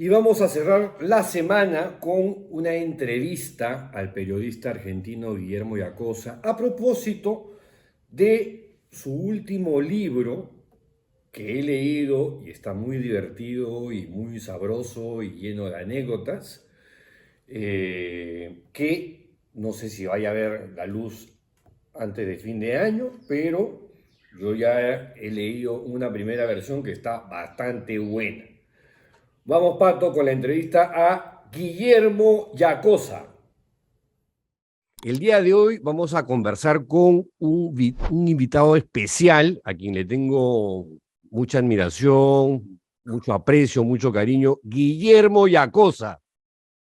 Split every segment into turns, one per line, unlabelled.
Y vamos a cerrar la semana con una entrevista al periodista argentino Guillermo Yacosa a propósito de su último libro que he leído y está muy divertido y muy sabroso y lleno de anécdotas, que no sé si vaya a ver la luz antes de fin de año, pero yo ya he leído una primera versión que está bastante buena. Vamos, Pato, con la entrevista a Guillermo Yacosa. El día de hoy vamos a conversar con un invitado especial a quien le tengo mucha admiración, mucho aprecio, mucho cariño, Guillermo Yacosa.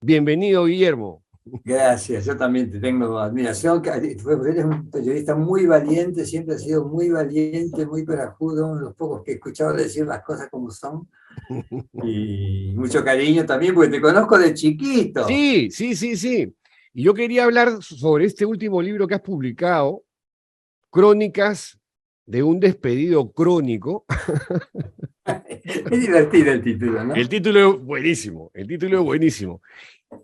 Bienvenido, Guillermo.
Gracias, yo también te tengo admiración. Eres un periodista muy valiente, siempre has sido muy valiente, muy corajudo, uno de los pocos que he escuchado decir las cosas como son. Y mucho cariño también, porque te conozco de chiquito.
Sí, sí, sí, sí. Y yo quería hablar sobre este último libro que has publicado, Crónicas de un despedido crónico.
Es divertido el título,
El
¿no?
título es buenísimo, el título es buenísimo.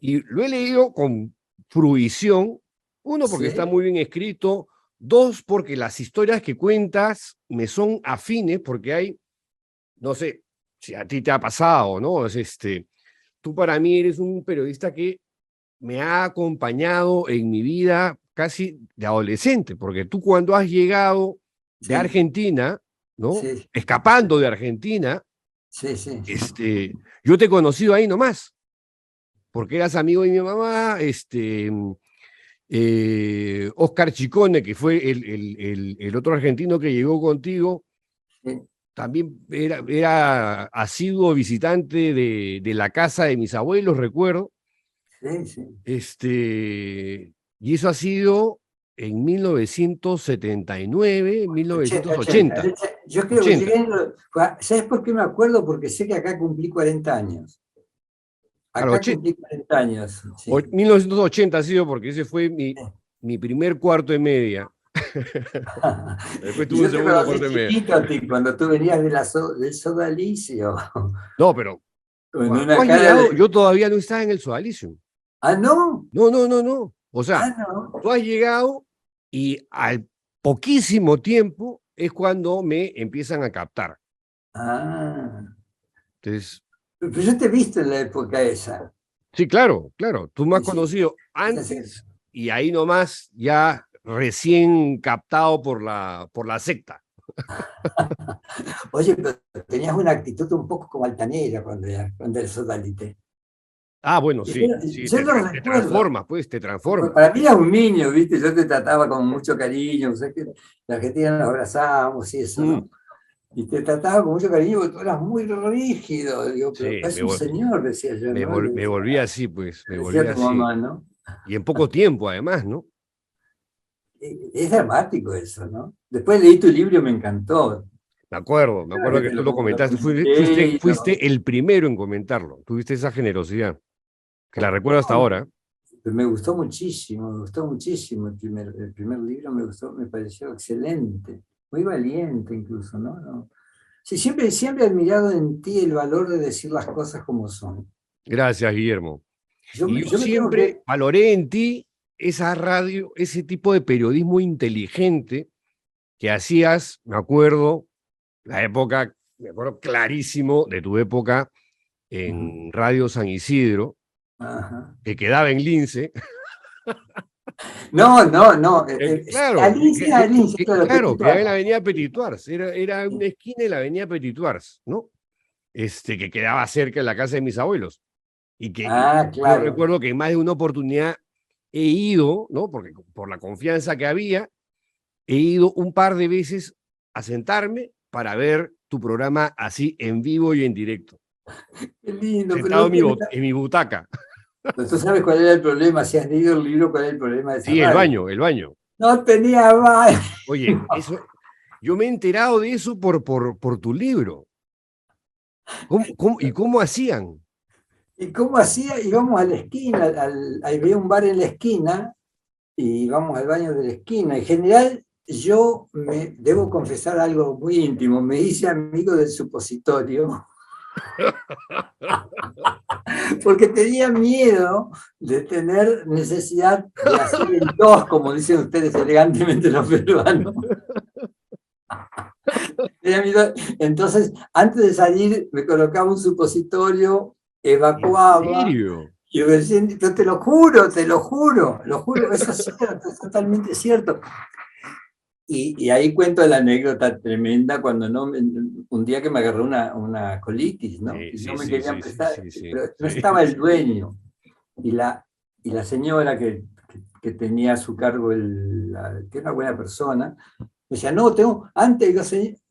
Y lo he leído con fruición, uno, porque está
Sí,
muy bien escrito, dos, porque las historias que cuentas me son afines, porque hay, no sé si a ti te ha pasado, ¿no? Tú para mí eres un periodista que me ha acompañado en mi vida casi de adolescente, porque tú cuando has llegado de
sí,
Argentina, ¿no?
sí,
Escapando de Argentina,
sí, sí.
yo te he conocido ahí nomás, porque eras amigo de mi mamá, Oscar Chicone, que fue el otro argentino que llegó contigo,
Sí,
también era asiduo visitante de la casa de mis abuelos, recuerdo.
sí, sí.
Y eso ha sido en 1979,
80, 80.
1980,
Yo creo que
80.
llegué ¿Sabes por qué me acuerdo? Porque sé que acá cumplí 40 años.
Claro,
Acá cumplí 40 años, sí.
1980 ha sido porque ese fue mi primer cuarto de media. Después
Y
tuve un
yo te
segundo
conocí
cuarto de media.
chiquito a ti, cuando tú venías del Sodalicio,
No, pero
con
cuando tú
una
has
cara
llegado,
de...
yo todavía no estaba en el Sodalicio.
Ah, no,
No, no, no, no. O
ah,
sea, tú
no.
has llegado y al poquísimo tiempo es cuando me empiezan a captar.
Ah,
Entonces,
pero yo te he visto en la época esa.
sí, claro, claro. Tú me has
Sí, sí.
conocido
Entonces,
antes y ahí nomás ya recién captado por la secta.
oye, pero tenías una actitud un poco como altanera cuando eres sodalite.
Ah, bueno,
Yo,
sí, sí,
yo lo
te
recuerdo.
transformas, pues, te transformas.
Para mí eras un niño, ¿viste? Yo te trataba con mucho cariño. O sea, que en Argentina nos abrazábamos y eso,
Mm,
¿no? Y te trataba con mucho cariño porque tú eras muy rígido. Digo, pero
sí,
es un señor, decía yo, ¿no?
me volví así, pues, me
Le
volví
decía a tu
así.
mamá, ¿no?
Y en poco tiempo, además, ¿no?
Es dramático eso, ¿no? Después leí tu libro y me encantó.
Me
Claro
acuerdo
que
que
te
tú
lo,
lo
lo
comentaste,
publiqué y
fuiste el primero en comentarlo, tuviste esa generosidad, que la recuerdo hasta
no,
ahora.
me gustó muchísimo, me gustó muchísimo el primer libro, me gustó, me pareció excelente, muy valiente incluso, ¿no? No. Sí, siempre he admirado en ti el valor de decir las cosas como son.
Gracias, Guillermo.
Yo
Y
me,
yo
yo me tengo
siempre
que...
valoré en ti esa radio, ese tipo de periodismo inteligente que hacías, me acuerdo, me acuerdo clarísimo de tu época en Radio San Isidro,
Ajá.
que quedaba en Lince.
No, no, no.
Claro,
Alicia, Alicia, claro,
claro,
Petit
quedaba en
Suárez.
la avenida Petituars, era una esquina de la avenida Petituars, ¿no? Que quedaba cerca de la casa de mis abuelos. Y
Ah,
yo
claro.
recuerdo que en más de una oportunidad he ido, ¿no? Porque por la confianza que había, he ido un par de veces a sentarme para ver tu programa así en vivo y en directo,
Qué lindo, pero
sentado en mi butaca.
tú sabes cuál era el problema. Si has leído el libro, cuál era el problema de esa
Sí,
radio.
el baño.
No tenía baño.
Oye, yo me he enterado de eso por tu libro. ¿Y cómo hacían?
¿Y cómo hacía? Íbamos a la esquina, había un bar en la esquina y íbamos al baño de la esquina. En general, yo debo confesar algo muy íntimo. Me hice amigo del supositorio Porque tenía miedo de tener necesidad de hacer el dos, como dicen ustedes elegantemente los peruanos. Entonces, antes de salir, me colocaba un supositorio, evacuaba,
¿En serio?
y recién, yo lo juro, eso es cierto, es totalmente cierto. Y ahí cuento la anécdota tremenda cuando un día que me agarró una colitis, ¿no? Y
Sí,
no me
sí,
querían
sí,
prestar,
sí, sí,
pero no
sí.
estaba el dueño. Y la señora que tenía a su cargo, que era una buena persona, me decía, no, antes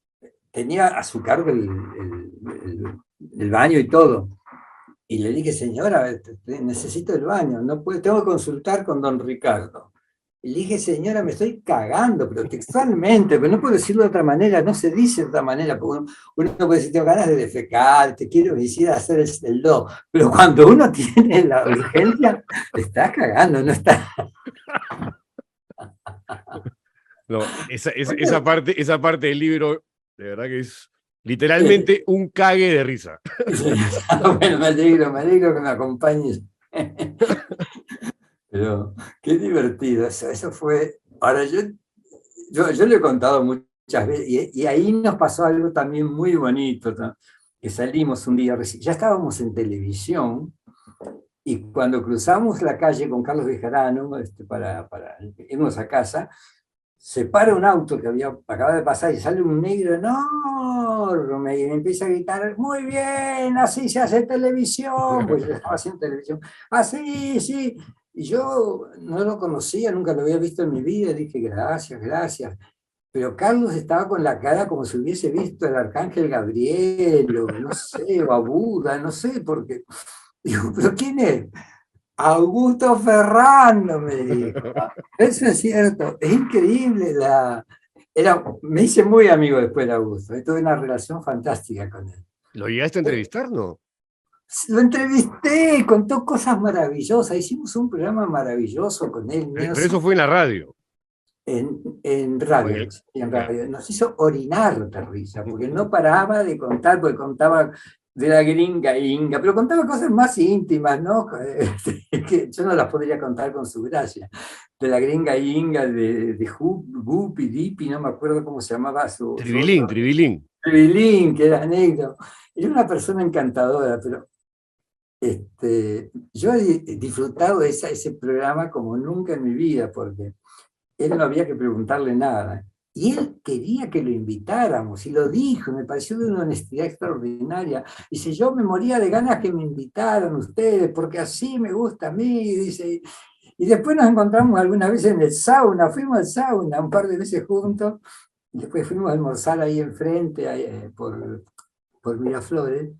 tenía a su cargo el baño y todo. Y le dije, señora, necesito el baño, no puedo, tengo que consultar con don Ricardo. Y le dije, señora, me estoy cagando, pero textualmente, pero no puedo decirlo de otra manera, no se dice de otra manera, porque uno puede decir, tengo ganas de defecar, te quiero decir hacer el do, pero cuando uno tiene la urgencia, te estás cagando, no está.
No, esa parte del libro, de verdad que es literalmente un cague de risa.
Bueno, me alegro que me acompañes. Pero qué divertido, eso fue. Ahora, yo lo he contado muchas veces, y ahí nos pasó algo también muy bonito, que salimos un día, ya estábamos en televisión, y cuando cruzamos la calle con Carlos Bejarano para irnos a casa, se para un auto que acaba de pasar y sale un negro enorme y me empieza a gritar, muy bien, así se hace televisión, pues yo estaba haciendo televisión, así, sí, y yo no lo conocía, nunca lo había visto en mi vida, dije, gracias, gracias, pero Carlos estaba con la cara como si hubiese visto al arcángel Gabriel, o no sé, o a Buda, no sé, porque, digo, pero ¿quién es? Augusto Ferrando, me dijo. Eso es cierto, es increíble. Me hice muy amigo después de Augusto, tuve una relación fantástica con él.
¿Lo llegaste a entrevistar, no?
Lo entrevisté, contó cosas maravillosas, hicimos un programa maravilloso con él,
Pero eso fue en la radio.
en radio,
Oye,
en
claro.
radio. Nos hizo orinar de risa, porque no paraba de contar, porque contaba de la gringa inga, pero contaba cosas más íntimas, ¿no? Que yo no las podría contar con su gracia. De la gringa inga, de Gupi, Dipi, no me acuerdo cómo se llamaba su
Tribilín,
otro.
Tribilín.
Tribilín, que era negro. Era una persona encantadora, pero yo he disfrutado ese programa como nunca en mi vida, porque él no había que preguntarle nada. Y él quería que lo invitáramos, y lo dijo, me pareció de una honestidad extraordinaria. Dice, yo me moría de ganas que me invitaran ustedes, porque así me gusta a mí, dice. Y después nos encontramos algunas veces en el sauna, fuimos al sauna un par de veces juntos, y después fuimos a almorzar ahí enfrente, por Miraflores,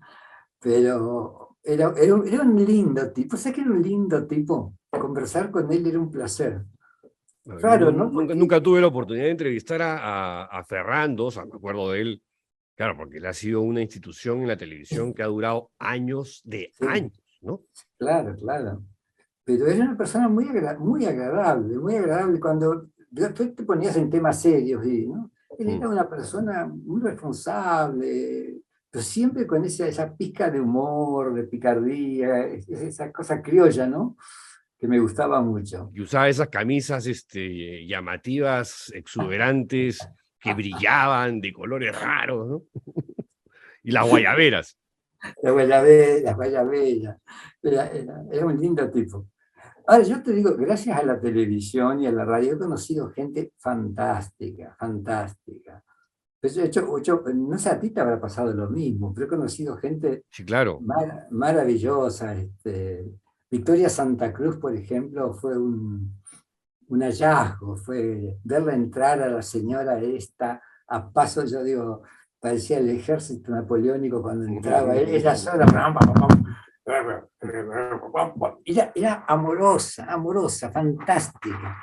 pero era un lindo tipo, ¿sabes que era un lindo tipo? Conversar con él era un placer.
No, yo
Claro, ¿no?
nunca tuve la oportunidad de entrevistar a Ferrando, o sea, me acuerdo de él, claro, porque él ha sido una institución en la televisión que ha durado años de
Sí,
años, ¿no?
claro, claro. Pero era una persona muy agradable, muy agradable. Cuando tú te ponías en temas serios, ¿no? Él era una persona muy responsable, pero siempre con esa pizca de humor, de picardía, esa cosa criolla, ¿no? Que me gustaba mucho.
Y usaba esas camisas llamativas, exuberantes, que brillaban de colores raros, ¿no? Y las guayaberas.
La Guayabera, era un lindo tipo. Ahora, yo te digo, gracias a la televisión y a la radio he conocido gente fantástica, fantástica. Pues no sé, a ti te habrá pasado lo mismo, pero he conocido gente
Sí, claro.
maravillosa. Victoria Santa Cruz, por ejemplo, fue un hallazgo, fue verla entrar a la señora esta a paso, yo digo, parecía el ejército napoleónico cuando entraba, ella sola, era amorosa, amorosa, fantástica.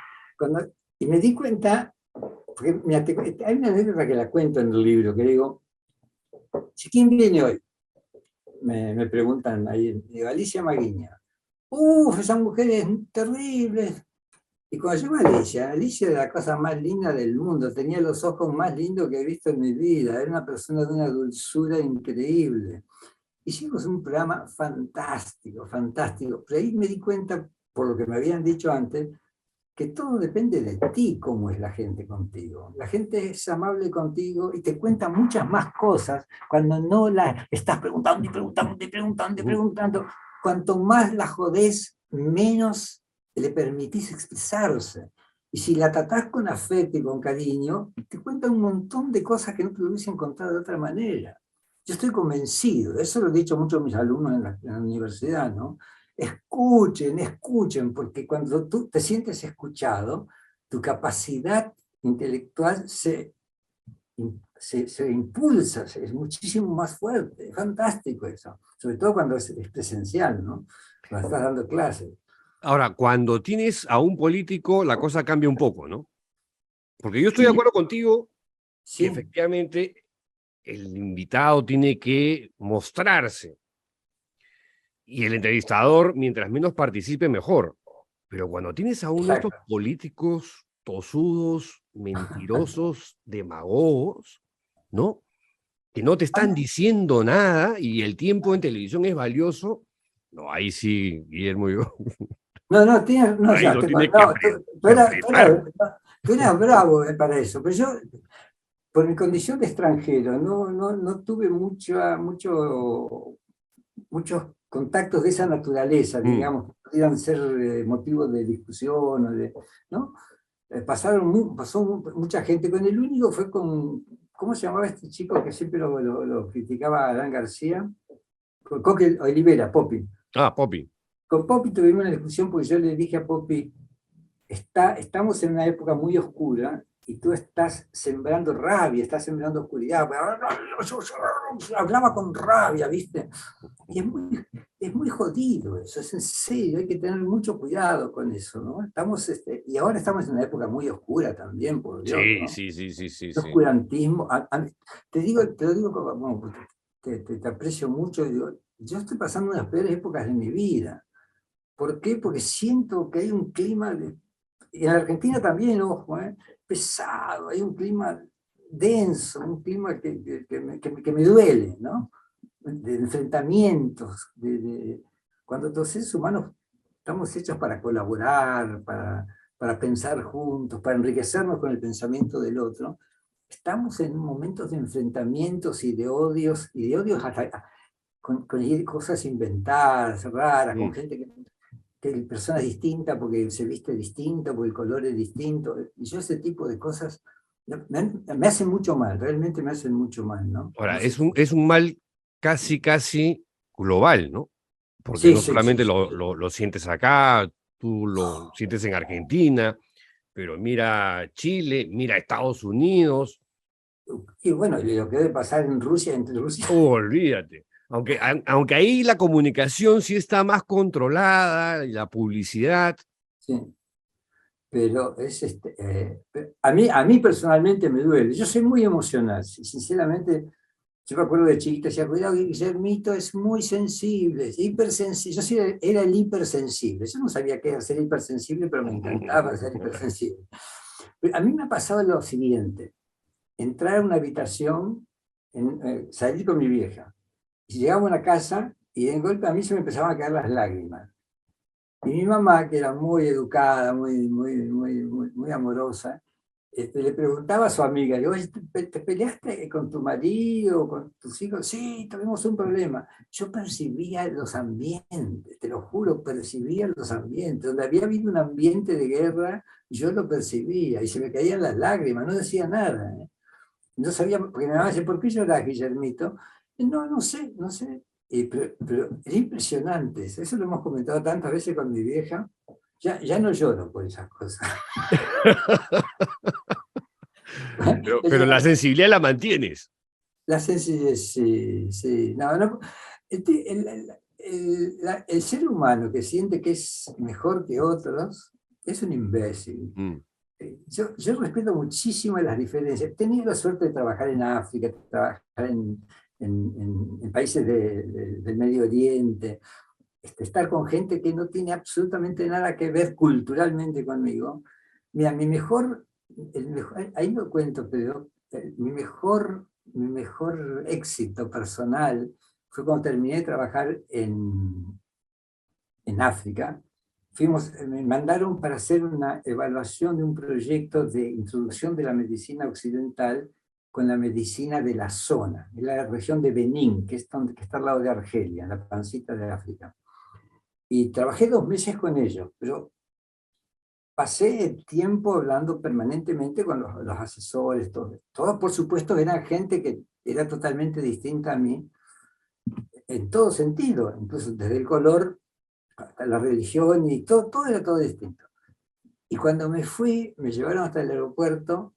Y me di cuenta, porque mira, hay una anécdota que la cuento en el libro, que digo, ¿quién viene hoy? Me preguntan ahí, digo, Alicia Maguiña. Uf, esa mujer es terrible. Y cuando llegó Alicia era la cosa más linda del mundo, tenía los ojos más lindos que he visto en mi vida, era una persona de una dulzura increíble. hicimos un programa fantástico, fantástico. Pero ahí me di cuenta, por lo que me habían dicho antes, que todo depende de ti, cómo es la gente contigo. La gente es amable contigo y te cuenta muchas más cosas cuando no la estás preguntando y preguntando y preguntando y preguntando. Cuanto más la jodés, menos le permitís expresarse. Y si la tratás con afecto y con cariño, te cuenta un montón de cosas que no te lo hubiesen contado de otra manera. Yo estoy convencido, eso lo he dicho mucho a mis alumnos en la universidad, ¿no? Escuchen, escuchen, porque cuando tú te sientes escuchado, tu capacidad intelectual se impulsa, es muchísimo más fuerte. Es fantástico eso, sobre todo cuando es presencial, ¿no? Cuando estás dando clases.
Ahora, cuando tienes a un político, la cosa cambia un poco, ¿no? Porque yo estoy de
Sí,
acuerdo contigo que
sí,
efectivamente el invitado tiene que mostrarse y el entrevistador, mientras menos participe, mejor. Pero cuando tienes a uno de estos
exacto.
políticos tosudos, mentirosos, demagogos, ¿no? Que no te están diciendo nada y el tiempo en televisión es valioso, no, ahí sí, Guillermo, yo,
No, no, no, o
ahí
sea,
lo tienes
no,
que apretar.
tú eras bravo para eso, pero yo, por mi condición de extranjero, no tuve muchos contactos de esa naturaleza,
Mm.
digamos, que pudieran ser motivo de discusión, ¿no? Pasó mucha gente con el único, fue con, ¿cómo se llamaba este chico que siempre lo criticaba a Alan García? Con Coque Olivera, Popi.
Ah, Poppy.
Con Popi tuvimos una discusión porque yo le dije a Popi, estamos en una época muy oscura y tú estás sembrando rabia, estás sembrando oscuridad. Hablaba con rabia, ¿viste? Y es muy jodido eso, es en serio, hay que tener mucho cuidado con eso, ¿no? Y ahora estamos en una época muy oscura también, por Dios,
Sí,
¿no?
sí, sí, sí, sí,
El
sí.
oscurantismo, te lo digo como, bueno, porque te aprecio mucho, digo, yo estoy pasando unas peores épocas de mi vida. ¿Por qué? Porque siento que hay un clima, y en Argentina también, ojo, pesado, hay un clima denso, un clima que me duele, ¿no? De enfrentamientos, cuando los seres humanos estamos hechos para colaborar, para pensar juntos, para enriquecernos con el pensamiento del otro, estamos en momentos de enfrentamientos y de odios hasta, con cosas inventadas, raras, con
Mm.
gente que personas distintas porque se viste distinto, porque el color es distinto. Y yo ese tipo de cosas me hacen mucho mal, realmente me hacen mucho mal, ¿no? No
Ahora,
sé.
es un mal casi, casi global, ¿no? Porque
Sí,
no
sí, sí,
solamente
sí.
lo sientes acá, tú lo sientes en Argentina, pero mira Chile, mira Estados Unidos.
Y bueno, y lo que debe pasar en Rusia, entre Rusia.
Olvídate. Aunque ahí la comunicación sí está más controlada, y la publicidad.
Sí, pero a mí personalmente me duele. Yo soy muy emocional, sinceramente. Yo me acuerdo de chiquito, decía, cuidado, Guillermito es muy sensible, es hipersensible. Era el hipersensible. Yo no sabía qué era ser hipersensible, pero me encantaba ser hipersensible. Pero a mí me ha pasado lo siguiente: entrar a una habitación, salir con mi vieja. Y llegaba a una casa y de golpe a mí se me empezaban a caer las lágrimas. Y mi mamá, que era muy educada, muy amorosa, le preguntaba a su amiga, digo, "Oye, ¿te peleaste con tu marido, con tus hijos?". Sí, tuvimos un problema. Yo percibía los ambientes, te lo juro, percibía los ambientes. Donde había habido un ambiente de guerra, yo lo percibía y se me caían las lágrimas, no decía nada. No sabía, porque mi mamá decía, ¿por qué llorás, Guillermito? No, no sé, no sé. Pero es impresionante, eso lo hemos comentado tantas veces con mi vieja. Ya no lloro por esas cosas.
Pero la sensibilidad la mantienes.
La sencillez, sí, sí. No, no, el ser humano que siente que es mejor que otros es un imbécil.
Mm.
Yo respeto muchísimo las diferencias. He tenido la suerte de trabajar en África, trabajar en países del Medio Oriente, estar con gente que no tiene absolutamente nada que ver culturalmente conmigo. Mira, ahí lo cuento, pero mi mejor éxito personal fue cuando terminé de trabajar en África. Me mandaron para hacer una evaluación de un proyecto de introducción de la medicina occidental con la medicina de la zona, en la región de Benín, que está al lado de Argelia, en la pancita de África. Y trabajé 2 meses con ellos, pero pasé el tiempo hablando permanentemente con los asesores, todos por supuesto eran gente que era totalmente distinta a mí, en todo sentido, incluso desde el color hasta la religión y todo era todo distinto. Y cuando me fui, me llevaron hasta el aeropuerto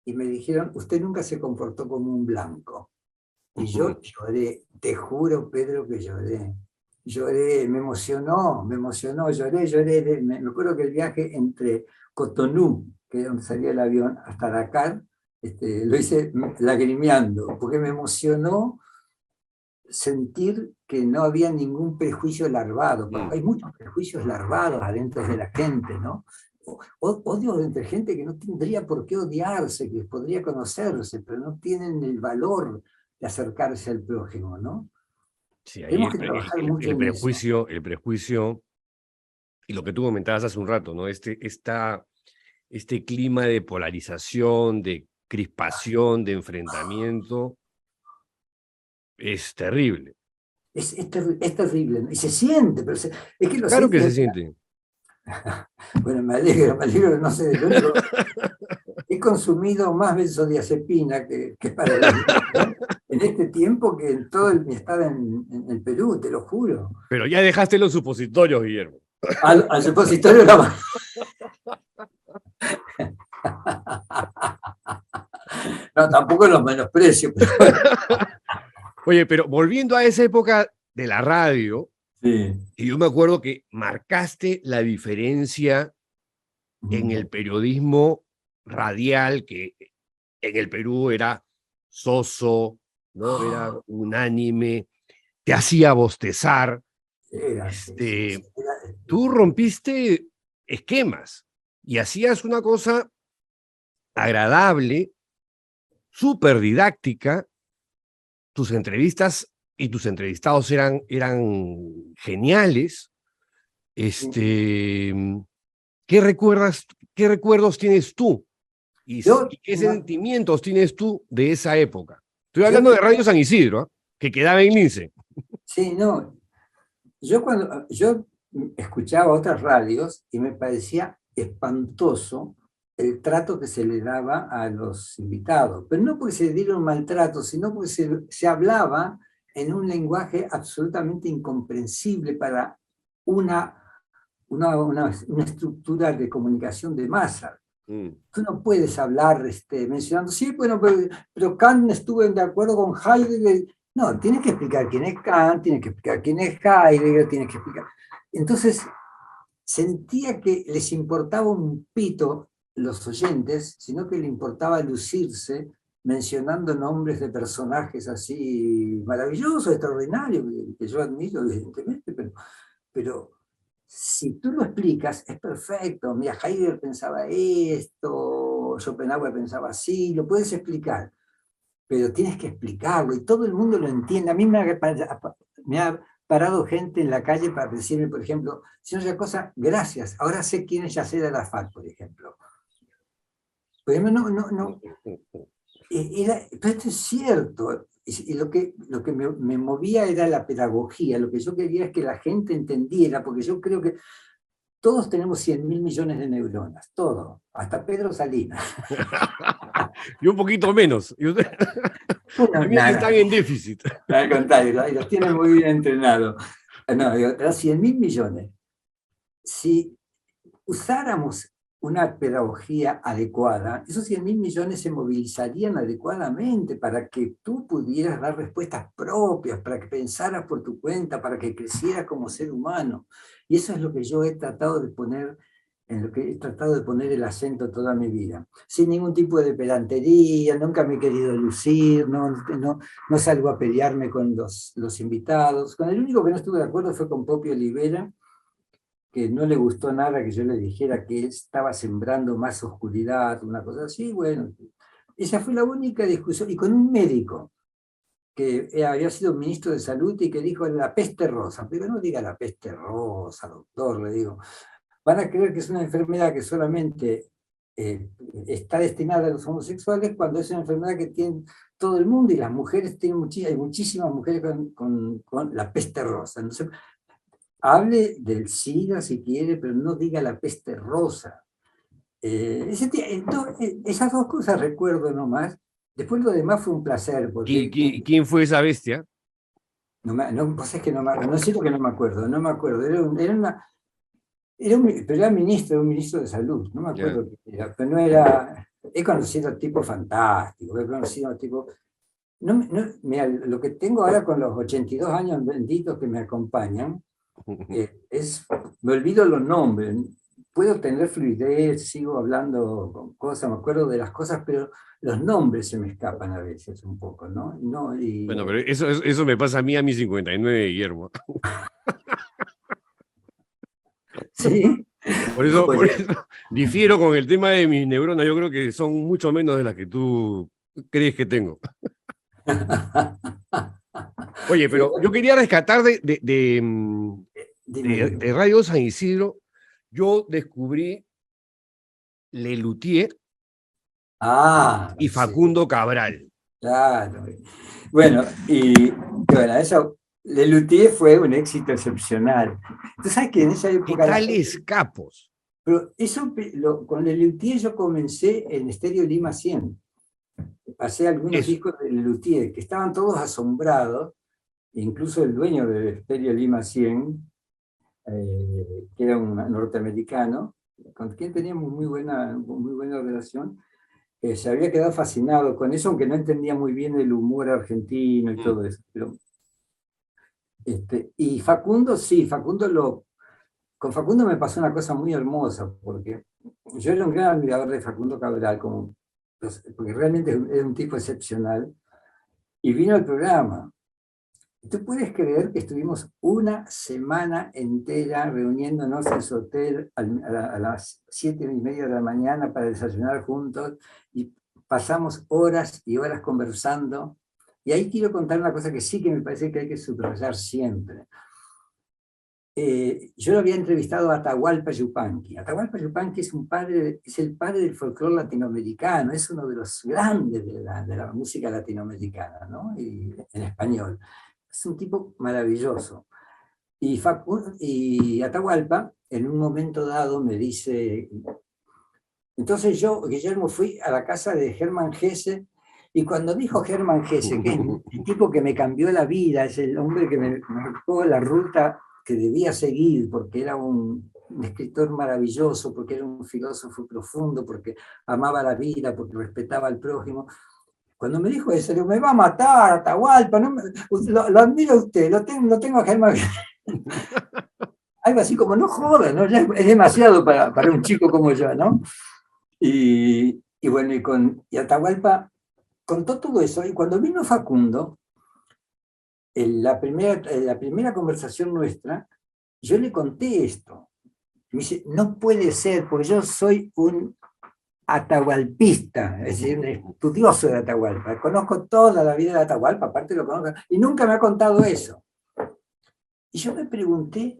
y me dijeron, usted nunca se comportó como un blanco. Y yo lloré, te juro, Pedro, que lloré. Lloré, me emocionó, lloré. Me acuerdo que el viaje entre Cotonú, que es donde salía el avión, hasta Dakar, lo hice lagrimeando, porque me emocionó sentir que no había ningún prejuicio larvado, porque hay muchos prejuicios larvados adentro de la gente, ¿no? Odio entre gente que no tendría por qué odiarse, que podría conocerse, pero no tienen el valor de acercarse al prójimo, ¿no?
Sí, ahí
Tenemos que trabajar mucho en eso.
el prejuicio, y lo que tú comentabas hace un rato, ¿no? Este clima de polarización, de crispación, de enfrentamiento, es terrible.
Es terrible, ¿no? Y se siente, pero es que lo
Claro que
siente.
se siente.
Bueno, me alegro, no sé, lo único, he consumido más benzodiazepina que para los ¿no? En este tiempo que en todo mi estado en Perú, te lo juro.
Pero ya dejaste los supositorios, Guillermo.
Al supositorio la... No, tampoco los menosprecio. Pero...
Oye, pero volviendo a esa época de la radio,
Sí.
y yo me acuerdo que marcaste la diferencia en el periodismo radial, que en el Perú era soso, ¿no? Era unánime, te hacía bostezar.
Era, sí.
Tú rompiste esquemas y hacías una cosa agradable, súper didáctica. Tus entrevistas y tus entrevistados eran geniales. ¿Qué recuerdos tienes tú? ¿Y qué sentimientos tienes tú de esa época? Estoy hablando de Radio San Isidro, ¿eh? Que quedaba en Lince.
Sí, no. Yo escuchaba otras radios y me parecía espantoso el trato que se le daba a los invitados, pero no porque se diera un maltrato, sino porque se hablaba en un lenguaje absolutamente incomprensible para una estructura de comunicación de masa. Tú no puedes hablar mencionando, sí, bueno, pero Kant estuvo de acuerdo con Heidegger. No, tienes que explicar quién es Kant, tienes que explicar quién es Heidegger, tienes que explicar. Entonces, sentía que les importaba un pito los oyentes, sino que le importaba lucirse mencionando nombres de personajes así maravillosos, extraordinarios, que yo admiro, evidentemente, pero si tú lo explicas, es perfecto. Mira, Heidegger pensaba esto, Schopenhauer pensaba así, lo puedes explicar, pero tienes que explicarlo y todo el mundo lo entiende. A mí me ha parado gente en la calle para decirme, por ejemplo, señor Yacosa, gracias, ahora sé quién es Yasser Arafat, por ejemplo. Pero no. Pero esto es cierto. Y lo que me movía era la pedagogía. Lo que yo quería es que la gente entendiera, porque yo creo que todos tenemos 100.000 millones de neuronas, todos, hasta Pedro Salinas.
Y un poquito menos. También están en déficit.
Al contrario, los tienen muy bien entrenados. No, eran 100.000 millones. Si usáramos una pedagogía adecuada, esos 100.000 millones se movilizarían adecuadamente para que tú pudieras dar respuestas propias, para que pensaras por tu cuenta, para que crecieras como ser humano. Y eso es lo que yo he tratado de poner, en lo que he tratado de poner el acento toda mi vida. Sin ningún tipo de pedantería, nunca me he querido lucir, no salgo a pelearme con los invitados. Con el único que no estuve de acuerdo fue con Popio Olivera, que no le gustó nada que yo le dijera que él estaba sembrando más oscuridad, una cosa así. Bueno, esa fue la única discusión. Y con un médico que había sido ministro de Salud y que dijo la peste rosa. Pero no diga la peste rosa, doctor, le digo. Van a creer que es una enfermedad que solamente está destinada a los homosexuales cuando es una enfermedad que tiene todo el mundo y las mujeres tienen hay muchísimas mujeres con la peste rosa. Entonces, hable del SIDA si quiere, pero no diga la peste rosa. Esas dos cosas recuerdo nomás. Después lo demás fue un placer. Porque,
¿Quién fue esa bestia?
pues es que no sé por qué no me acuerdo. No me acuerdo. Pero era un ministro de salud, no me acuerdo qué era, pero no era. He conocido tipos fantásticos, he conocido tipos. Mira, lo que tengo ahora con los 82 años benditos que me acompañan, me olvido los nombres. Puedo tener fluidez, sigo hablando con cosas, me acuerdo de las cosas, pero los nombres se me escapan a veces un poco, ¿no?
Bueno, pero eso me pasa a mí a mis 59, Guillermo.
Sí.
Por eso difiero con el tema de mis neuronas. Yo creo que son mucho menos de las que tú crees que tengo. Oye, pero yo quería rescatar de Radio San Isidro. Yo descubrí Lelutier y Facundo Cabral.
Claro. Bueno, eso, Lelutier fue un éxito excepcional. Tú sabes que en esa época...
¿Qué tales capos?
Pero eso, con Lelutier yo comencé en Estéreo Lima 100. Pasé algunos discos de Lelutier, que estaban todos asombrados, incluso el dueño de Estéreo Lima 100, que era un norteamericano, con quien teníamos muy buena relación, se había quedado fascinado con eso, aunque no entendía muy bien el humor argentino y todo eso. Pero, y Facundo, sí, con Facundo me pasó una cosa muy hermosa, porque yo era un gran admirador de Facundo Cabral, porque realmente es un tipo excepcional, y vino al programa. ¿Tú puedes creer que estuvimos una semana entera reuniéndonos en su hotel a las 7:30 de la mañana para desayunar juntos y pasamos horas y horas conversando? Y ahí quiero contar una cosa que sí que me parece que hay que subrayar siempre. Yo lo había entrevistado a Atahualpa Yupanqui. Atahualpa Yupanqui es el padre del folclore latinoamericano, es uno de los grandes de la música latinoamericana, ¿no? Y en español. Es un tipo maravilloso. Y Atahualpa, en un momento dado, me dice... Entonces yo, Guillermo, fui a la casa de Hermann Hesse, y cuando dijo Hermann Hesse, que es el tipo que me cambió la vida, es el hombre que me marcó la ruta que debía seguir, porque era un escritor maravilloso, porque era un filósofo profundo, porque amaba la vida, porque respetaba al prójimo. Cuando me dijo eso, digo, me va a matar, Atahualpa, lo admiro a usted, lo tengo a Germán. Algo así como, no joda, ¿no? Ya es demasiado para un chico como yo, ¿no? Y bueno, y Atahualpa contó todo eso, y cuando vino Facundo, en la primera conversación nuestra, yo le conté esto. Me dice, no puede ser, porque yo soy un atahualpista, es decir, un estudioso de Atahualpa. Conozco toda la vida de Atahualpa, aparte lo conozco, y nunca me ha contado eso. Y yo me pregunté,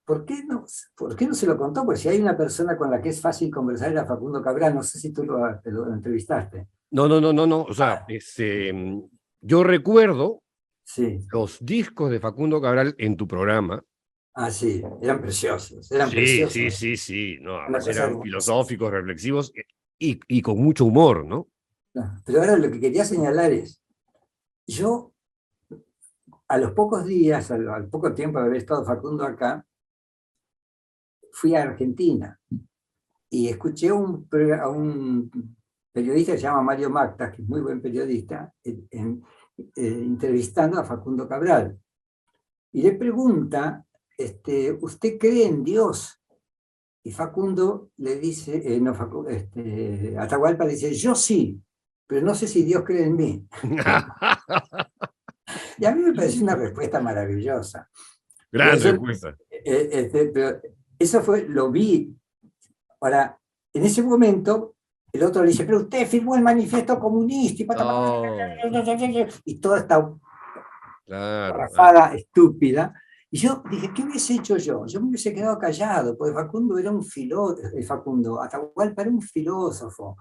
¿por qué no se lo contó? Pues si hay una persona con la que es fácil conversar era Facundo Cabral, no sé si tú lo entrevistaste.
No. O sea, yo recuerdo los discos de Facundo Cabral en tu programa.
Ah, sí, eran preciosos.
Sí. No, además eran filosóficos, reflexivos y con mucho humor, ¿no?
Pero ahora lo que quería señalar es, yo a los pocos días, al poco tiempo de haber estado Facundo acá, fui a Argentina y escuché a un periodista que se llama Mario Macta, que es muy buen periodista, entrevistando a Facundo Cabral. Y le pregunta, ¿usted cree en Dios? Y Facundo le dice, Atahualpa dice, yo sí, pero no sé si Dios cree en mí. Y a mí me pareció una respuesta maravillosa.
Gran respuesta.
Pero eso lo vi. Ahora, en ese momento, el otro le dice, pero usted firmó el manifiesto comunista y,
No,
y toda esta
claro, claro.
rafada estúpida. Y yo dije, ¿qué hubiese hecho yo? Yo me hubiese quedado callado, porque Facundo era un filósofo, Facundo Atahualpa era un filósofo,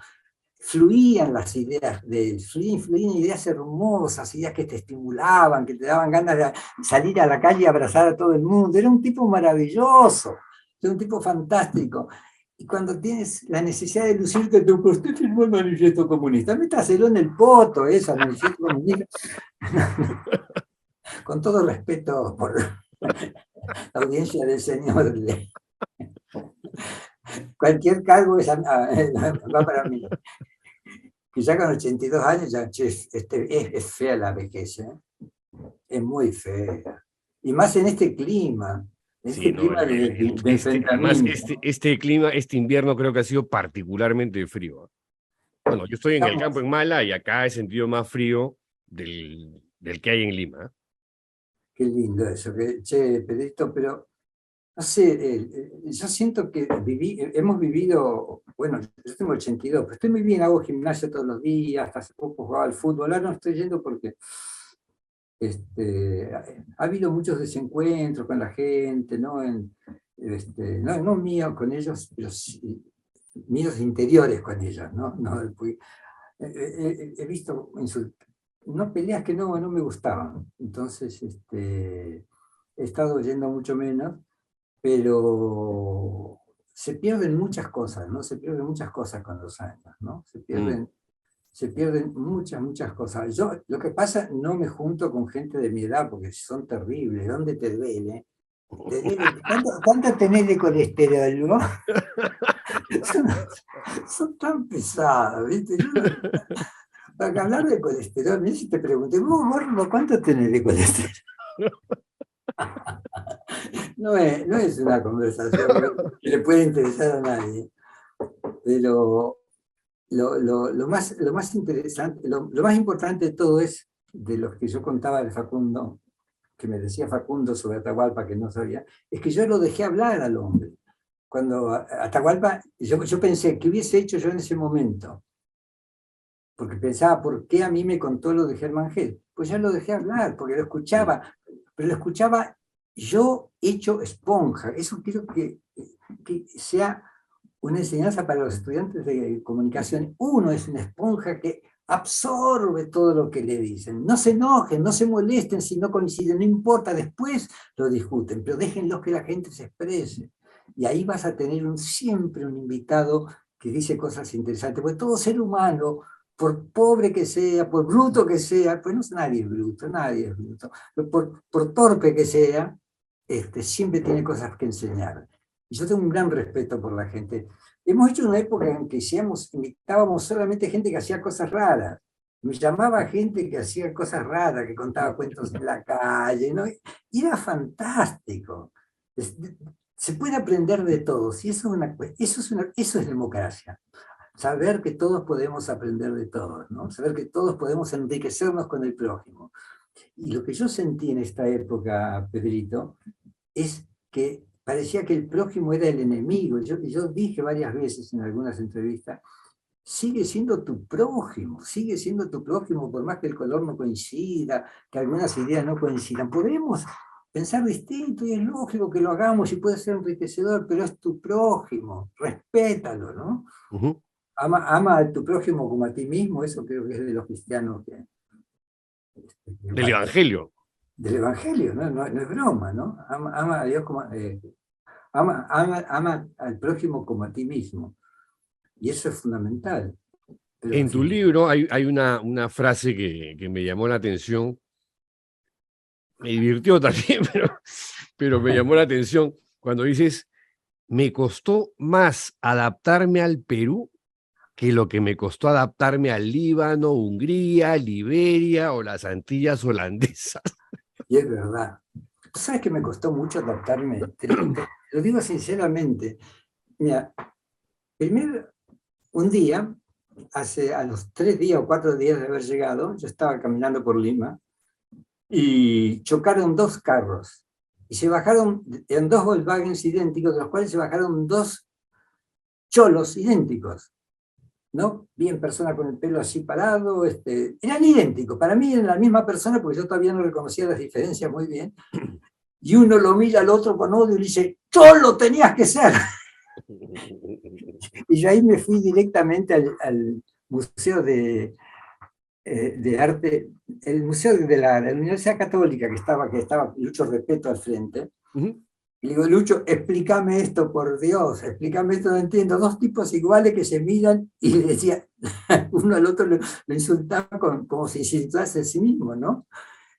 fluían las ideas de él, fluían ideas hermosas, ideas que te estimulaban, que te daban ganas de salir a la calle y abrazar a todo el mundo. Era un tipo maravilloso, era un tipo fantástico. Y cuando tienes la necesidad de lucirte, tú, pues usted firmó el manifiesto comunista, métaselo en el poto, eso, el manifiesto comunista. Con todo respeto por la audiencia del señor, cualquier cargo va para mí. Que ya con 82 años, ya, che, es fea la vejez, ¿eh? Es muy fea. Y más en este clima,
Sí, no,
de
además
enfrentamiento.
este clima, este invierno creo que ha sido particularmente frío. Bueno, yo estoy en el campo
Estamos,
en Mala y acá he sentido más frío del que hay en Lima.
qué lindo eso, que, che, Pedrito, pero no sé, yo siento que hemos vivido, bueno, yo tengo 82, pero estoy muy bien, hago gimnasia todos los días, hasta hace poco jugaba al fútbol, ahora no estoy yendo porque ha habido muchos desencuentros con la gente, ¿no? No míos con ellos, pero sí, míos interiores con ellos, ¿no? He visto no peleas que no me gustaban, entonces he estado yendo mucho menos, pero se pierden muchas cosas, ¿no? Se pierden muchas cosas con los años, ¿no?
Mm.
Se pierden muchas cosas. Yo, lo que pasa, no me junto con gente de mi edad porque son terribles. ¿Dónde te duele? ¿Cuánto tenés de colesterol, no? Son, son tan pesados, ¿viste? Para hablar de colesterol, mira si te pregunté, vos, gordo, ¿cuánto tenés de colesterol? No es una conversación que le puede interesar a nadie, pero lo más interesante, lo más importante de todo es, de los que yo contaba de Facundo, que me decía Facundo sobre Atahualpa, que no sabía, es que yo lo dejé hablar al hombre. Cuando Atahualpa, yo pensé, ¿qué hubiese hecho yo en ese momento? Porque pensaba, ¿por qué a mí me contó lo de Germán Gel? Pues ya lo dejé hablar, porque lo escuchaba, pero lo escuchaba yo hecho esponja. Eso quiero que sea una enseñanza para los estudiantes de comunicación. Uno es una esponja que absorbe todo lo que le dicen. No se enojen, no se molesten si no coinciden, no importa, después lo discuten, pero déjenlos que la gente se exprese. Y ahí vas a tener siempre un invitado que dice cosas interesantes, porque todo ser humano, por pobre que sea, por bruto que sea, pues no es nadie es bruto, pero por torpe que sea, siempre tiene cosas que enseñar. Y yo tengo un gran respeto por la gente. Hemos hecho una época en que invitábamos solamente gente que hacía cosas raras. Me llamaba gente que hacía cosas raras, que contaba cuentos en la calle, ¿no? Y era fantástico. Se puede aprender de todos, y eso es democracia. Saber que todos podemos aprender de todos, ¿no? Saber que todos podemos enriquecernos con el prójimo. Y lo que yo sentí en esta época, Pedrito, es que parecía que el prójimo era el enemigo. Yo dije varias veces en algunas entrevistas, sigue siendo tu prójimo, por más que el color no coincida, que algunas ideas no coincidan. Podemos pensar distinto y es lógico que lo hagamos y puede ser enriquecedor, pero es tu prójimo, respétalo, ¿no?
Ujú.
Ama a tu prójimo como a ti mismo, eso creo que es de los cristianos
Del Evangelio.
del Evangelio, ¿no? No es broma, ¿no? Ama a Dios como, ama al prójimo como a ti mismo. Y eso es fundamental. Pero
En tu libro hay una frase que me llamó la atención, me divirtió también, pero me llamó la atención cuando dices, me costó más adaptarme al Perú que lo que me costó adaptarme al Líbano, Hungría, Liberia o las Antillas holandesas.
y es verdad. ¿Tú sabes que me costó mucho adaptarme? Te lo digo sinceramente. Mira, primero, un día, a los 3 días o 4 días de haber llegado, yo estaba caminando por Lima y chocaron 2 carros. Y se bajaron, eran 2 Volkswagens idénticos, de los cuales se bajaron 2 cholos idénticos. ¿no? Vi en persona con el pelo así parado, eran idénticos, para mí eran la misma persona porque yo todavía no reconocía las diferencias muy bien, y uno lo mira al otro con odio y le dice, ¡Cholo, tenías que ser! Y yo ahí me fui directamente al Museo de Arte, el Museo de la Universidad Católica que estaba Lucho Repetto al frente. Y le digo, Lucho, explícame esto, por Dios, explícame esto, no entiendo. Dos tipos iguales que se miran y le decía, uno al otro lo insultaba como si se insultase a sí mismo, ¿no?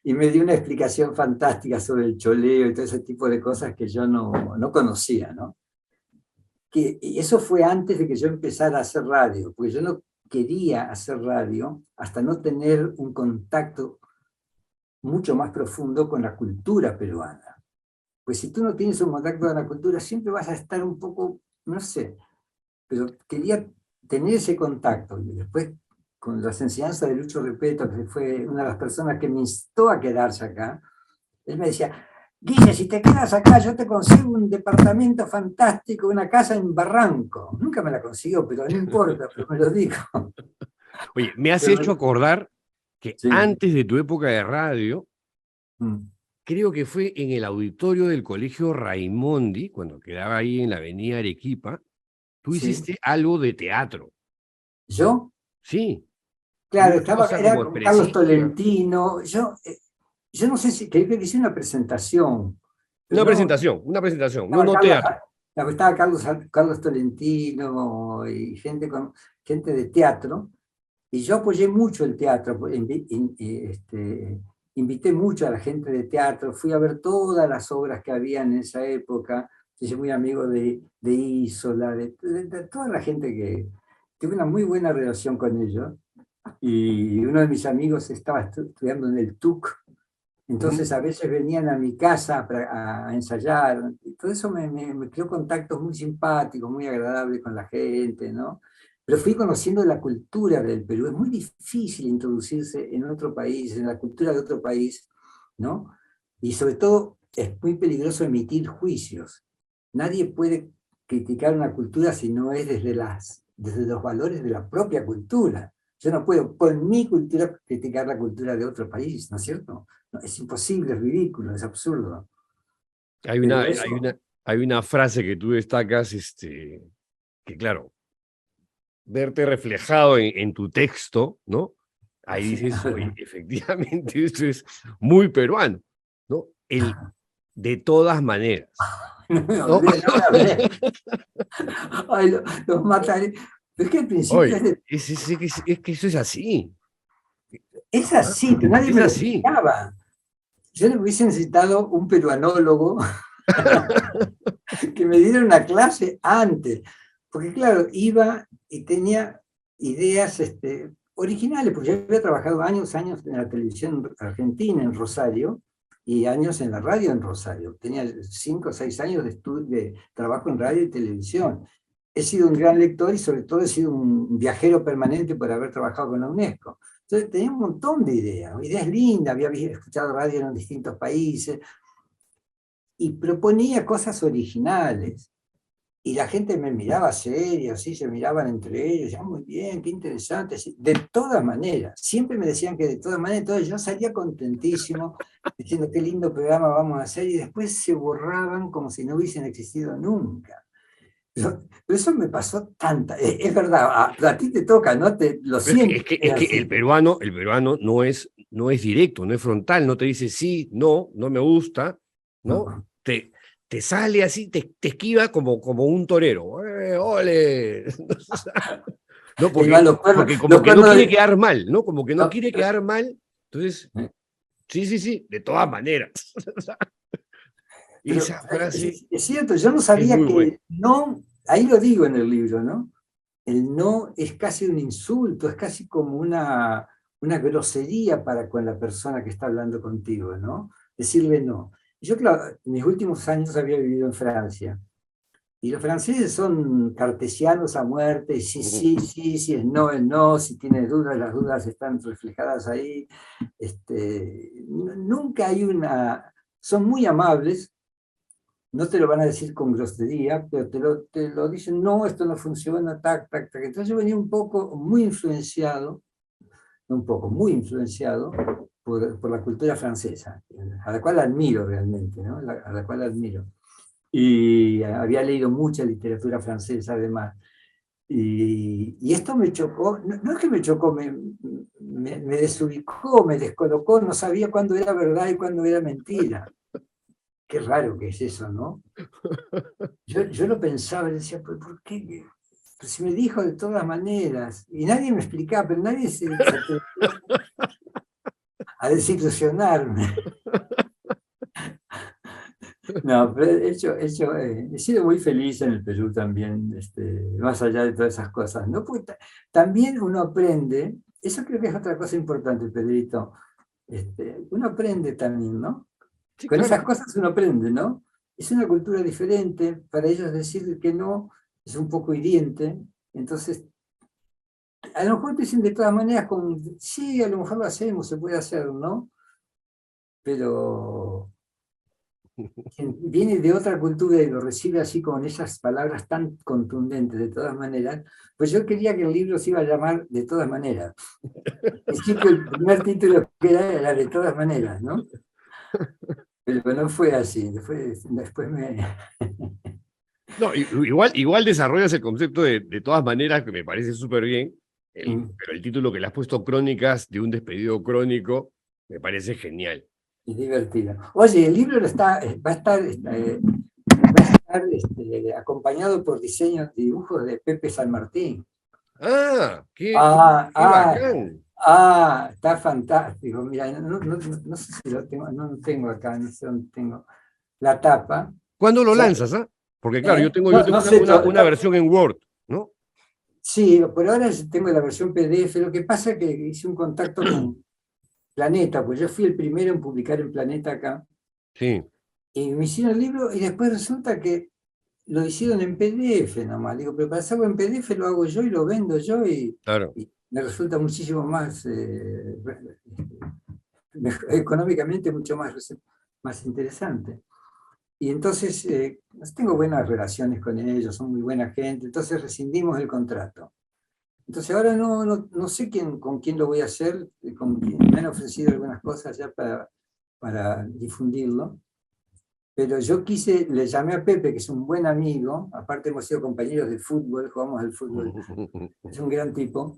Y me dio una explicación fantástica sobre el choleo y todo ese tipo de cosas que yo no conocía, ¿no? Y eso fue antes de que yo empezara a hacer radio, porque yo no quería hacer radio hasta no tener un contacto mucho más profundo con la cultura peruana. Pues si tú no tienes un contacto con la cultura, siempre vas a estar un poco, no sé, pero quería tener ese contacto. Y después, con las enseñanzas de Lucho Repetto, que fue una de las personas que me instó a quedarse acá, él me decía, Guille, si te quedas acá, yo te consigo un departamento fantástico, una casa en Barranco. Nunca me la consiguió, pero no importa, pero me lo dijo.
Oye, me has
Pero,
hecho acordar que
sí.
antes de tu época de radio,
Mm.
creo que fue en el auditorio del Colegio Raimondi, cuando quedaba ahí en la avenida Arequipa, tú
Sí.
hiciste algo de teatro.
¿Yo?
Sí,
Claro,
una cosa
era
como
con Carlos
expresiva.
Tolentino. Yo no sé si, creo que hice una presentación, pero no,
Una presentación, no,
estaba
no
Carlos,
teatro.
estaba Carlos Tolentino y gente de teatro, y yo apoyé mucho el teatro, invité mucho a la gente de teatro, fui a ver todas las obras que había en esa época, soy muy amigo de Isola, de toda la gente que tuve una muy buena relación con ellos, y uno de mis amigos estaba estudiando en el TUC, entonces a veces venían a mi casa a ensayar, y todo eso me creó contactos muy simpáticos, muy agradables con la gente, ¿no? Pero fui conociendo la cultura del Perú. Es muy difícil introducirse en otro país, en la cultura de otro país, ¿no? Y sobre todo es muy peligroso emitir juicios. Nadie puede criticar una cultura si no es desde los valores de la propia cultura. Yo no puedo, por mi cultura, criticar la cultura de otro país, ¿no es cierto? No, es imposible, es ridículo, es absurdo.
Hay una,
Pero
hay
eso,
una, hay una frase que tú destacas, que claro, verte reflejado en tu texto, ¿no? Ahí dices, oye, efectivamente, esto es muy peruano, ¿no? El de todas maneras,
no me
¿no?
hablé, no me hablé. Ay, los mataré. Pero es que al principio
Oye, es que eso es así,
es
¿ah?
así, pero nadie
Es
me lo
así.
explicaba. Yo le hubiese necesitado un peruanólogo que me diera una clase antes, porque claro, iba y tenía ideas originales, porque yo había trabajado años en la televisión argentina, en Rosario, y años en la radio en Rosario. Tenía 5 o 6 años de trabajo en radio y televisión. He sido un gran lector y sobre todo he sido un viajero permanente por haber trabajado con la UNESCO. Entonces tenía un montón de ideas lindas, había escuchado radio en distintos países, y proponía cosas originales. Y la gente me miraba serio, así se miraban entre ellos, ya muy bien, qué interesante. Sí, de todas maneras, siempre me decían que de todas maneras, entonces yo salía contentísimo, diciendo qué lindo programa vamos a hacer, y después se borraban como si no hubiesen existido nunca. Pero eso me pasó tanta, es verdad, a ti te toca, ¿no? Lo
Pero
siento,
es
es
que
así.
el peruano no es directo, no es frontal, no te dice sí, no me gusta, ¿no?
No.
Te sale así, te esquiva como un torero. ¡Ole! No,
Es más,
porque como
los
que no
cuernos
quiere
de...
quedar mal, ¿no? Como que no
no,
quiere quedar mal. Entonces, sí, de todas maneras.
pero
Esa frase
es cierto, yo no
es
sabía
muy buena.
que no, ahí lo digo en el libro, ¿no? El no es casi un insulto, es casi como una grosería para con la persona que está hablando contigo, ¿no? Decirle no. Yo, claro, en mis últimos años había vivido en Francia, y los franceses son cartesianos a muerte, y sí, es no, si tienes dudas, las dudas están reflejadas ahí. Nunca hay son muy amables, no te lo van a decir con grosería, pero te lo dicen, no, esto no funciona, tac, tac, tac. Entonces yo venía un poco muy influenciado por la cultura francesa, a la cual admiro realmente, ¿no? A la cual admiro. Y había leído mucha literatura francesa además. Y esto me chocó, no es que me chocó, me desubicó, me descolocó, no sabía cuándo era verdad y cuándo era mentira. Qué raro que es eso, ¿no? Yo lo pensaba y decía, ¿por qué? Pero si me dijo de todas maneras, y nadie me explicaba, pero nadie se atrevió a desilusionarme. No, pero he sido muy feliz en el Perú también, más allá de todas esas cosas, ¿no? Porque también uno aprende, eso creo que es otra cosa importante, Pedrito, uno aprende también, ¿no?
Sí,
Con
claro.
esas cosas uno aprende, ¿no? Es una cultura diferente, para ellos decir que no es un poco hiriente, entonces a lo mejor te dicen de todas maneras, como, sí, a lo mejor lo hacemos, se puede hacer, ¿no? Pero quien viene de otra cultura y lo recibe así con esas palabras tan contundentes, de todas maneras, pues yo quería que el libro se iba a llamar De todas maneras. Al principio el primer título que era De todas maneras, ¿no? Pero no fue así, después me...
No, igual desarrollas el concepto de todas maneras, que me parece súper bien, pero el título que le has puesto, Crónicas de un despedido crónico, me parece genial.
Es divertido. Oye, el libro va a estar acompañado por diseños, dibujos de Pepe San Martín.
¡Ah!
Ah,
¡Qué
ah,
bacán!
está fantástico. Mira, no sé si lo tengo, no lo tengo acá, no sé dónde tengo la tapa.
¿Cuándo lo
Ya,
lanzas, ah? Porque claro, yo tengo,
no sé,
una versión en Word, ¿no?
sí, por ahora tengo la versión PDF. Lo que pasa es que hice un contacto con Planeta, pues yo fui el primero en publicar en Planeta acá.
Sí,
Y me hicieron el libro y después resulta que lo hicieron en PDF nomás. Digo, pero para hacerlo en PDF lo hago yo y lo vendo yo
claro.
y me resulta muchísimo más, económicamente mucho más interesante. Y entonces tengo buenas relaciones con ellos, son muy buena gente, entonces rescindimos el contrato. Entonces ahora no sé con quién lo voy a hacer, me han ofrecido algunas cosas ya para difundirlo. Pero yo le llamé a Pepe, que es un buen amigo, aparte hemos sido compañeros de fútbol, jugamos al fútbol, es un gran tipo,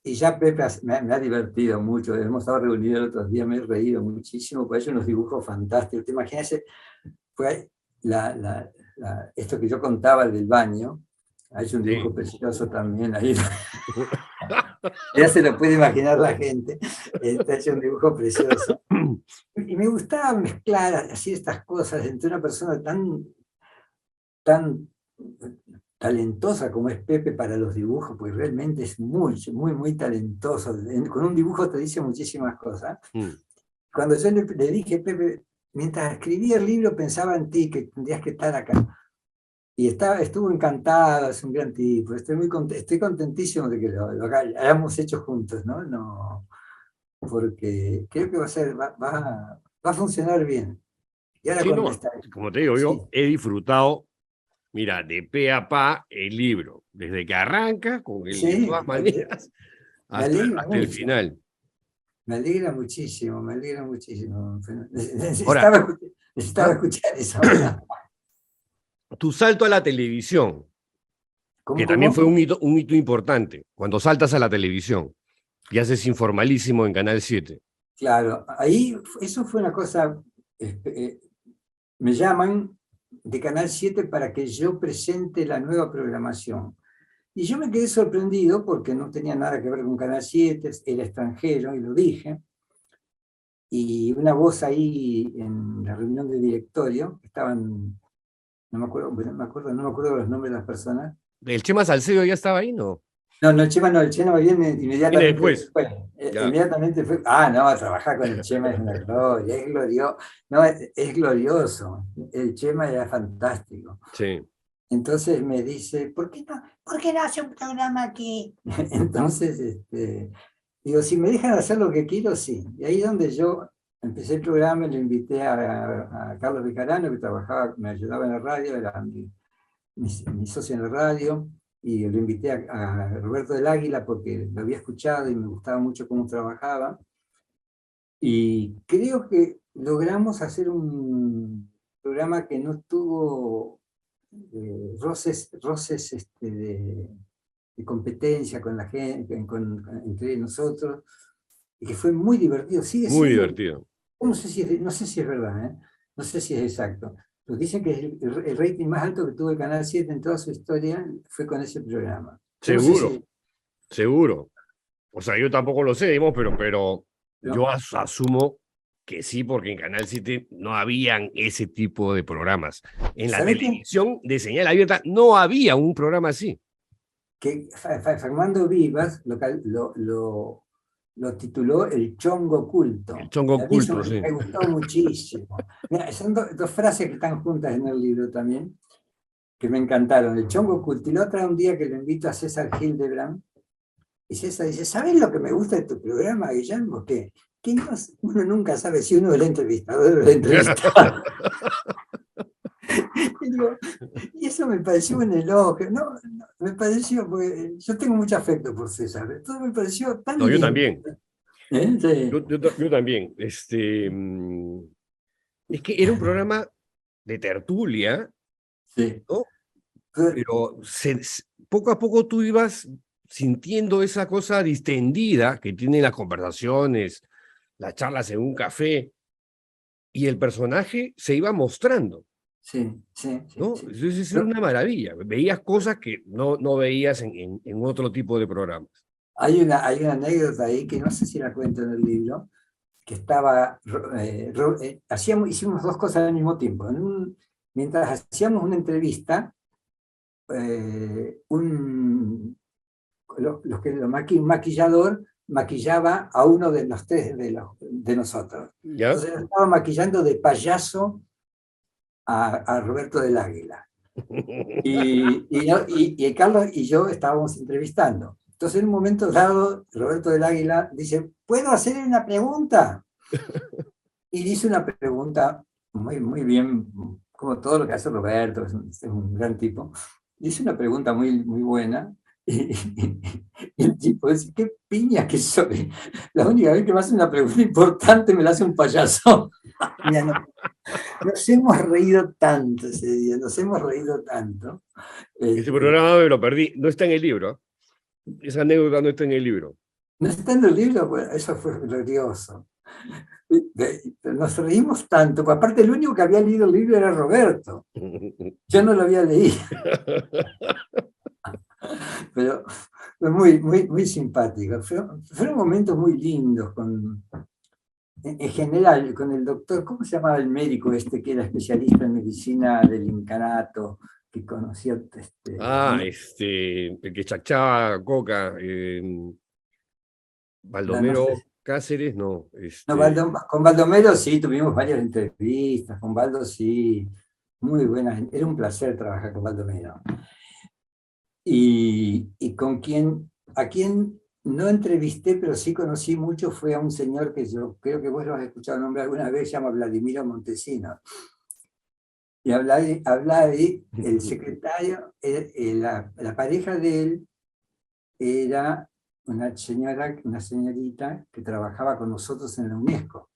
y ya Pepe me ha divertido mucho, hemos estado reunidos el otro día, me he reído muchísimo, porque hay unos dibujos fantásticos, te imaginas, fue esto que yo contaba del baño, hay un dibujo
Sí.
precioso también ahí, ya se lo puede imaginar la gente, está hecho un dibujo precioso. Y me gustaba mezclar así estas cosas entre una persona tan talentosa como es Pepe para los dibujos, porque realmente es muy talentoso. Con un dibujo te dice muchísimas cosas. Cuando yo le dije, Pepe, mientras escribía el libro pensaba en ti, que tendrías que estar acá. Y estuvo encantado, es un gran tipo. Estoy contentísimo de que lo hayamos hecho juntos, ¿no? No, porque creo que va a funcionar bien. Y ahora
Sí,
cuando
no,
está...
como te digo,
Sí,
yo he disfrutado, mira, de pe a pa el libro, desde que arranca, con el de
sí,
todas maneras,
me
hasta,
alegra
hasta el
mucho.
final.
Me alegra muchísimo, me alegra muchísimo.
Ahora,
Necesitaba
¿ah?
escuchar eso.
Tu salto a la televisión,
¿Cómo,
que también fue
cómo?
un hito importante, cuando saltas a la televisión y haces Informalísimo en Canal 7.
Claro, ahí eso fue una cosa, me llaman de Canal 7 para que yo presente la nueva programación. Y yo me quedé sorprendido porque no tenía nada que ver con Canal 7, era extranjero y lo dije. Y una voz ahí en la reunión de directorio, estaban, no me acuerdo los nombres de las personas.
¿El Chema Salcedo ya estaba ahí, no?
No, el Chema viene
Viene
inmediatamente
después.
después.
Ya.
Inmediatamente fue. Ah, no, trabajar con el Chema es una gloria, es glorioso. No, es glorioso. El Chema era fantástico.
Sí.
Entonces me dice, por qué no hace un programa aquí? Entonces, digo, si me dejan hacer lo que quiero, sí. Y ahí es donde yo empecé el programa y lo invité a Carlos Bejarano, que trabajaba, me ayudaba en la radio, era mi socio en la radio, y lo invité a Roberto del Águila porque lo había escuchado y me gustaba mucho cómo trabajaba. Y creo que logramos hacer un programa que no tuvo roces de competencia con la gente, entre nosotros, y que fue muy divertido. Sigue
Muy
siendo,
divertido.
no sé si es verdad, ¿eh? No sé si es exacto. Pero dicen que el rating más alto que tuvo el Canal 7 en toda su historia fue con ese programa. Yo no sé
Seguro,
si,
seguro. O sea, yo tampoco lo sé, digamos, pero
¿no?
yo asumo que sí, porque en Canal 7 no habían ese tipo de programas. En la
¿Sabe quién?
televisión de señal abierta no había un programa así.
Que Fernando Vivas lo tituló El Chongo
El
Oculto.
chongo
A mí eso
oculto, sí.
me gustó muchísimo. Mira, son dos frases que están juntas en el libro también, que me encantaron. El Chongo Oculto. Y la otra, un día que lo invito a César Hildebrand, y César dice, ¿sabes lo que me gusta de tu programa, Guillermo? Que uno nunca sabe si uno es el entrevistador o el entrevistado. Y digo, y eso me pareció un elogio, no, me pareció, porque yo tengo mucho afecto por César, todo me pareció tan
No, yo
lindo.
también.
Sí,
Yo también. Es que era un programa de tertulia,
sí.
¿no? Pero poco a poco tú ibas sintiendo esa cosa distendida que tienen las conversaciones, las charlas en un café, y el personaje se iba mostrando,
Sí, sí, sí,
¿no?
sí.
Entonces era una maravilla. Veías cosas que no veías en otro tipo de programas.
Hay una anécdota ahí que no sé si la cuento en el libro, que hicimos dos cosas al mismo tiempo. Mientras hacíamos una entrevista, un un maquillador maquillaba a uno de los tres de nosotros.
¿Ya?
Entonces estaba maquillando de payaso a Roberto del Águila. Y Carlos y yo estábamos entrevistando. Entonces en un momento dado, Roberto del Águila dice, ¿puedo hacer una pregunta? Y dice una pregunta muy bien, como todo lo que hace Roberto, es un gran tipo. Dice una pregunta muy buena. Y el tipo dice, qué piña que soy. La única vez que me hace una pregunta importante me la hace un payaso. Mira, nos hemos reído tanto ese día, nos hemos reído tanto.
Ese programa me lo perdí. No está en el libro. Esa anécdota no está en el libro.
No está en el libro, bueno, eso fue glorioso. Nos reímos tanto, porque aparte el único que había leído el libro era Roberto. Yo no lo había leído, pero fue muy simpático. Fueron momentos muy lindos en general, con el doctor, ¿cómo se llamaba el médico este que era especialista en medicina del incanato, que conocía
El que chachaba coca.
no
Baldomero
sé.
Cáceres, no.
No, con Baldomero sí, tuvimos varias entrevistas, con Baldo sí, muy buenas, era un placer trabajar con Baldomero. Y a quien no entrevisté, pero sí conocí mucho, fue a un señor que yo creo que vos lo has escuchado nombrar alguna vez, se llama Vladimiro Montesino. Y Vladi, el secretario, la pareja de él era una señorita que trabajaba con nosotros en la UNESCO.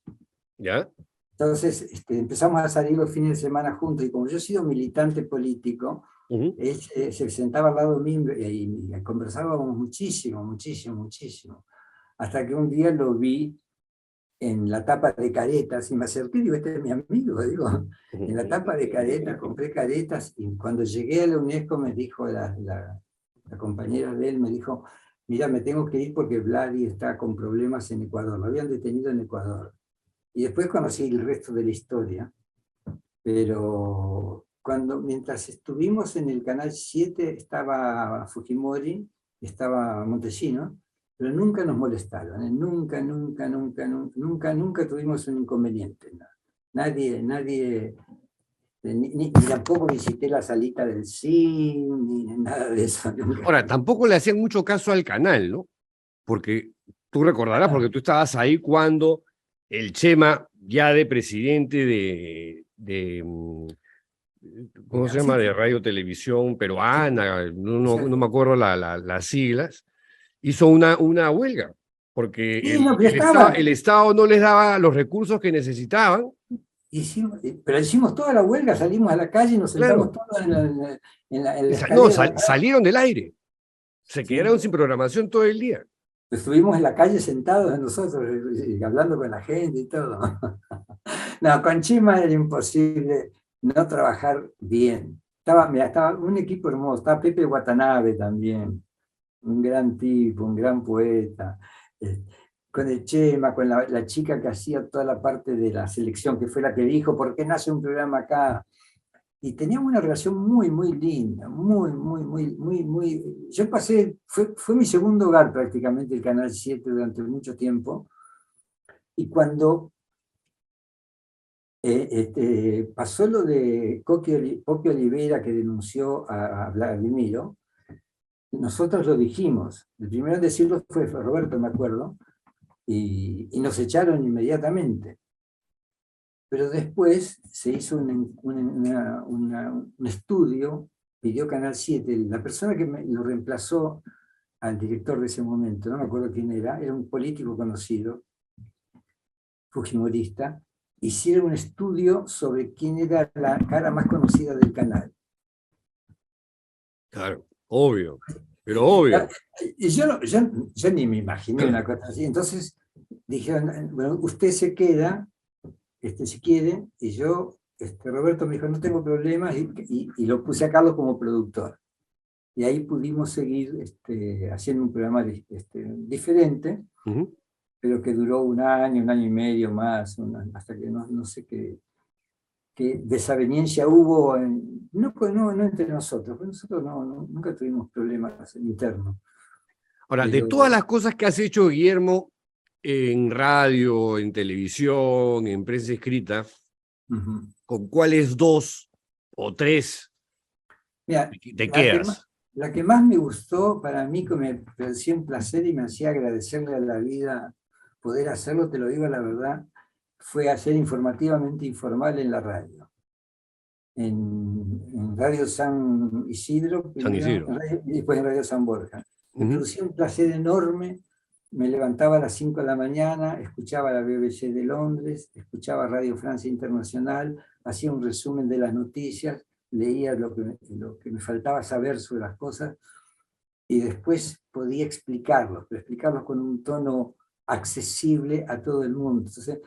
¿Ya?
Entonces empezamos a salir los fines de semana juntos y como yo he sido militante político, él se sentaba al lado mío y conversábamos muchísimo, muchísimo, muchísimo. Hasta que un día lo vi en la tapa de Caretas y me acerqué y digo, este es mi amigo, digo, en la tapa de Caretas, compré Caretas y cuando llegué a la UNESCO me dijo la compañera de él, me dijo, mira, me tengo que ir porque Vladi está con problemas en Ecuador, lo habían detenido en Ecuador. Y después conocí el resto de la historia, pero mientras estuvimos en el Canal 7 estaba Fujimori, estaba Montesino, pero nunca nos molestaron, ¿eh? Nunca, nunca, nunca, nunca, nunca, nunca tuvimos un inconveniente. ¿No? Nadie, ni tampoco visité la salita del cine, ni nada de eso. Nunca.
Ahora, tampoco le hacían mucho caso al canal, ¿no? Porque tú recordarás, porque tú estabas ahí cuando el Chema, ya de presidente ¿cómo se llama? De Radio Televisión Peruana, no me acuerdo las siglas, hizo una huelga, porque
Sí, no, pero estaba.
El Estado no les daba los recursos que necesitaban.
Pero hicimos toda la huelga, salimos a la calle y nos sentamos
Claro.
todos en la
No,
escalera.
salieron del aire, se
Sí.
quedaron sin programación todo el día.
Estuvimos en la calle sentados nosotros, y hablando con la gente y todo. No, con Chima era imposible no trabajar bien. Estaba un equipo hermoso, estaba Pepe Watanabe también, un gran tipo, un gran poeta. Con el Chema, con la chica que hacía toda la parte de la selección, que fue la que dijo, ¿por qué nace un programa acá? Y teníamos una relación muy, muy linda, muy. Yo fue mi segundo hogar prácticamente el Canal 7 durante mucho tiempo. Y cuando pasó lo de Coqui Olivera, que denunció a Vladimiro, nosotros lo dijimos. El primero en decirlo fue Roberto, me acuerdo, y nos echaron inmediatamente. Pero después se hizo un estudio, pidió Canal 7, la persona que lo reemplazó al director de ese momento, no me acuerdo quién era un político conocido, fujimorista, hicieron un estudio sobre quién era la cara más conocida del canal.
Claro, obvio, pero obvio.
Y yo ni me imaginé una cosa así. Entonces dijeron, bueno, usted se queda, si quiere, y yo, Roberto me dijo, no tengo problemas, y lo puse a Carlos como productor. Y ahí pudimos seguir haciendo un programa diferente, pero que duró un año y medio más, hasta que no sé qué desaveniencia hubo, no entre nosotros, porque nosotros nunca tuvimos problemas internos.
Ahora, de
Pero,
todas las cosas que has hecho, Guillermo, en radio, en televisión, en prensa escrita, ¿con cuáles 2 o 3
mira,
te quedas?
la que más me gustó para mí, que me parecía un placer y me hacía agradecerle a la vida poder hacerlo, te lo digo la verdad, fue hacer informativamente informal en la radio. En Radio San Isidro,
San Isidro.
y después en Radio San Borja. Me producía un placer enorme. Me levantaba a las 5 de la mañana, escuchaba la BBC de Londres, escuchaba Radio Francia Internacional, hacía un resumen de las noticias, leía lo que me faltaba saber sobre las cosas, y después podía explicarlos, pero explicarlos con un tono accesible a todo el mundo. Entonces,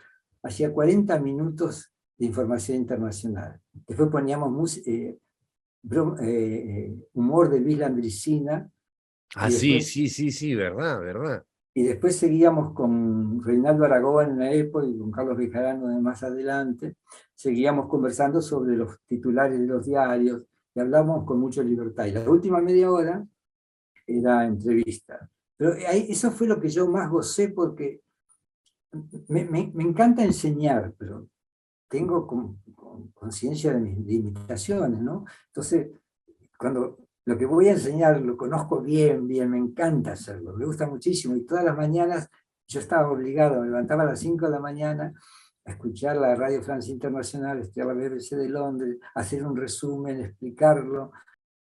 hacía 40 minutos de información internacional. Después poníamos humor de Luis Landricina.
Ah, sí, verdad.
Y después seguíamos con Reinaldo Aragón en la época y con Carlos Bejarano de más adelante. Seguíamos conversando sobre los titulares de los diarios y hablamos con mucha libertad. Y la última media hora era entrevista. Pero eso fue lo que yo más gocé, porque me encanta enseñar, pero tengo conciencia de mis limitaciones, ¿no? Entonces, cuando lo que voy a enseñar lo conozco bien, me encanta hacerlo, me gusta muchísimo, y todas las mañanas yo estaba obligado, me levantaba a las 5 de la mañana a escuchar la Radio Francia Internacional, la BBC de Londres, hacer un resumen, explicarlo,